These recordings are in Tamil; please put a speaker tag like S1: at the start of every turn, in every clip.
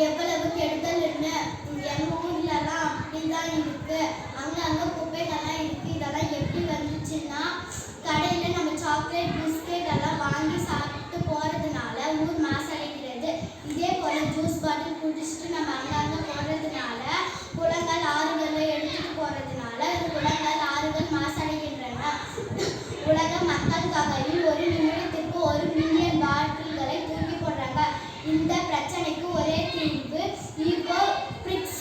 S1: எவ்வளவு கெடுதல்னு எங்கள் ஊர்லலாம் அப்படிதான் இருக்கு. அங்கங்கே குப்பைகள்லாம் இருக்கு. இதெல்லாம் எப்படி வந்துச்சுன்னா, கடையில் நம்ம சாக்லேட் பிஸ்கெட் எல்லாம் வாங்கி சாப்பிட்டு போகிறதுனால ஊர் மாசடைகிறது. இதே போல் ஜூஸ் பாட்டில் குடிச்சிட்டு நம்ம அங்கங்கே போகிறதுனால குளங்கள் ஆறுகளை எடுத்துட்டு போகிறதுனால குளங்கள் ஆறுகள் மாசடைகின்றன. உலக மக்கள் தொகையில் ஒரு நிமிடத்திற்கு 1 மில்லியன் பாட்டில்களை தூக்கி போடுறாங்க. இந்த பிரச்சனைக்கு ஒரே தீர்வு ஈகோ பிரிக்ஸ்.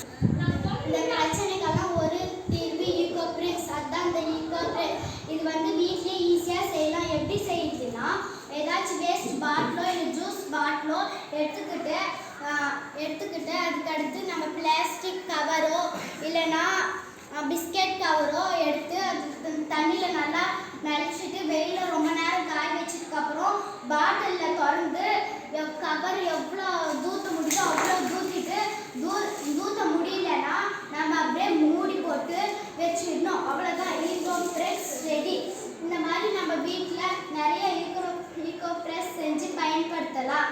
S1: இந்த பிரச்சனைக்கெல்லாம் ஒரு தீர்வு ஈகோ பிரிக்ஸ். அதுதான் இந்த ஈகோ பிரிக்ஸ். இது வீட்டிலே ஈஸியாக செய்யலாம். எப்படி செய்யுதுன்னா, ஏதாச்சும் வேஸ்ட் பாட்டிலோ இல்லை ஜூஸ் பாட்டிலோ எடுத்துக்கிட்டு அதுக்கடுத்து நம்ம பிளாஸ்டிக் கவரோ இல்லைன்னா பிஸ்கெட் கவரோ எடுத்து அது தண்ணியில் நல்லா நனைச்சிட்டு வெயிலில் ரொம்ப நேரம் காய வச்சதுக்கப்புறம் பாட்டிலில் திறந்து கவர் எவ்வளோ தூத்த முடியுதோ அவ்வளோ தூத்திட்டு தூத்த முடியலன்னா நம்ம அப்படியே மூடி போட்டு வச்சிடணும். அவ்வளோதான், ஈகோ பிரெஸ் ரெடி. இந்த மாதிரி நம்ம வீட்டில் நிறைய ஈகோ பிரெஸ் செஞ்சு பயன்படுத்தலாம்.